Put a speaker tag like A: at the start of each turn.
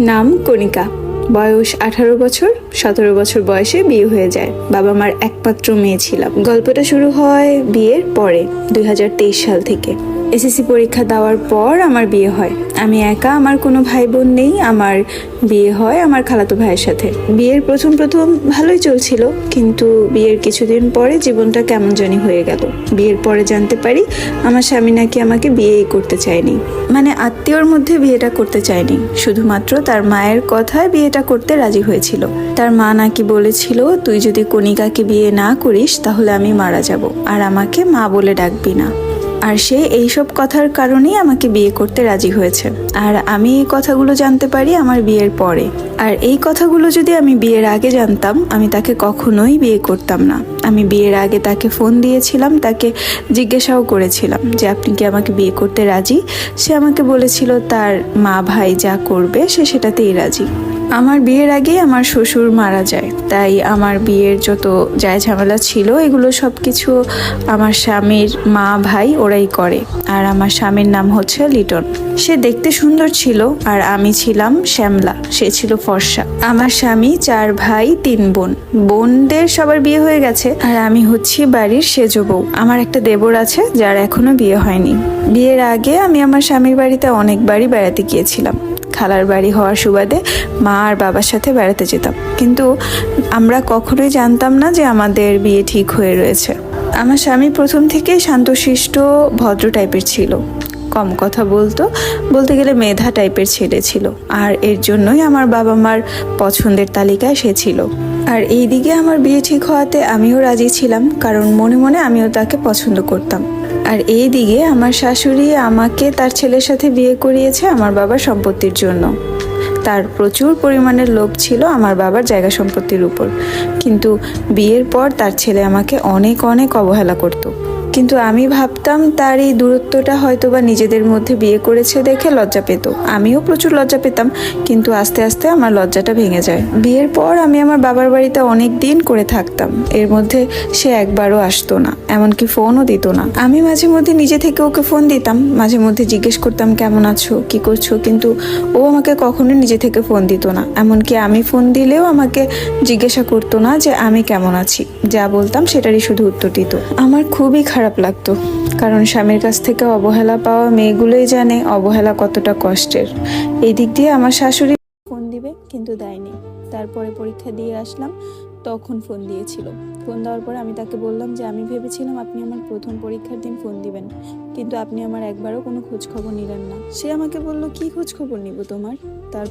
A: নাম কণিকা। বয়স 18 বছর। 17 বছর বয়সে বিয়ে হয়ে যায়। বাবা মার একমাত্র মেয়ে ছিলাম। গল্পটা শুরু হয় বিয়ের পরে 2023 সাল থেকে। এসএসসি পরীক্ষা দেওয়ার পর আমার বিয়ে হয়। আমি একা, আমার কোনো ভাই বোন নেই। আমার বিয়ে হয় আমার খালাতো ভাইয়ের সাথে। বিয়ের প্রথম ভালোই চলছিল, কিন্তু বিয়ের কিছুদিন পরে জীবনটা কেমন জানি হয়ে গেল। বিয়ের পরে জানতে পারি আমার স্বামী নাকি আমাকে বিয়েই করতে চায়নি, মানে আত্মীয়র মধ্যে বিয়েটা করতে চায়নি, শুধুমাত্র তার মায়ের কথায় বিয়েটা করতে রাজি হয়েছিল। তার মা নাকি বলেছিল, তুই যদি কণিকাকে বিয়ে না করিস তাহলে আমি মারা যাব, আর আমাকে মা বলে ডাকবি না। আর সে এইসব কথার কারণেই আমাকে বিয়ে করতে রাজি হয়েছে। আর আমি এই কথাগুলো জানতে পারি আমার বিয়ের পরে। আর এই কথাগুলো যদি আমি বিয়ের আগে জানতাম, আমি তাকে কখনোই বিয়ে করতাম না। আমি বিয়ের আগে তাকে ফোন দিয়েছিলাম, তাকে জিজ্ঞাসাও করেছিলাম যে আপনি কি আমাকে বিয়ে করতে রাজি। সে আমাকে বলেছিল তার মা ভাই যা করবে সে সেটাতেই রাজি। আমার বিয়ের আগেই আমার শ্বশুর মারা যায়, তাই আমার বিয়ের যত যায় ঝামেলা ছিল এগুলো সব কিছু আমার স্বামীর মা ভাই ওরাই করে। আর আমার স্বামীর নাম হচ্ছে লিটন। সে দেখতে সুন্দর ছিল, আর আমি ছিলাম শ্যামলা, সে ছিল ফর্সা। আমার স্বামী 4 ভাই 3 বোন। বোনদের সবার বিয়ে হয়ে গেছে, আর আমি হচ্ছি বাড়ির সেজ বউ। আমার একটা দেবর আছে যার এখনো বিয়ে হয়নি। বিয়ের আগে আমি আমার স্বামীর বাড়িতে অনেকবারই বেড়াতে গিয়েছিলাম। খালার বাড়ি হওয়ার সুবাদে মা আর বাবার সাথে বেড়াতে যেতাম, কিন্তু আমরা কখনোই জানতাম না যে আমাদের বিয়ে ঠিক হয়ে রয়েছে। আমার স্বামী প্রথম থেকে শান্তশিষ্ট ভদ্র টাইপের ছিল, কম কথা বলতে গেলে মেধা টাইপের ছেলে ছিল। আর এর জন্যই আমার বাবা মার পছন্দের তালিকায় সে ছিল। আর এই দিকে আমার বিয়ে ঠিক হওয়াতে আমিও রাজি ছিলাম, কারণ মনে মনে আমিও তাকে পছন্দ করতাম। আর এই দিকে আমার শাশুড়ি আমাকে তার ছেলের সাথে বিয়ে করিয়েছে আমার বাবার সম্পত্তির জন্য। তার প্রচুর পরিমাণের লোভ ছিল আমার বাবার জায়গা সম্পত্তির উপর, কিন্তু বিয়ের পর তার ছেলে আমাকে অনেক অবহেলা করত। কিন্তু আমি ভাবতাম তার এই দূরত্বটা হয়তো বা নিজেদের মধ্যে বিয়ে করেছে দেখে লজ্জা পেত। আমিও প্রচুর লজ্জা পেতাম, কিন্তু আস্তে আস্তে আমার লজ্জাটা ভেঙে যায়। বিয়ের পর আমি আমার বাবার বাড়িতে অনেক দিন করে থাকতাম, এর মধ্যে সে একবারও আসতো না, এমনকি ফোনও দিত না। আমি মাঝে মধ্যে নিজে থেকে ওকে ফোন দিতাম, মাঝে মধ্যে জিজ্ঞেস করতাম কেমন আছো, কি করছো, কিন্তু ও আমাকে কখনো নিজে থেকে ফোন দিত না। এমনকি আমি ফোন দিলেও আমাকে জিজ্ঞাসা করতো না যে আমি কেমন আছি। যা বলতাম সেটারই শুধু উত্তর দিত। আমার খুবই খারাপ লাগতো, কারণ স্বামীর কাছ থেকে অবহেলা পাওয়া মেয়েগুলোই জানে অবহেলা কতটা কষ্টের। এই দিক দিয়ে আমার শাশুড়ি ফোন দিবে কিন্তু দেয়নি। তারপরে পরীক্ষা দিয়ে আসলাম, তখন ফোন দিয়েছিল। ফোন দেওয়ার পর আমি তাকে বললাম যে আমি ভেবেছিলাম আপনি আমার প্রথম পরীক্ষার দিন ফোন দিবেন, কিন্তু আপনি আমার একবারও কোনো খোঁজ খবর নিলেন না। সে আমাকে বলল, কি খোঁজ খবর নিব তোমার? তারপর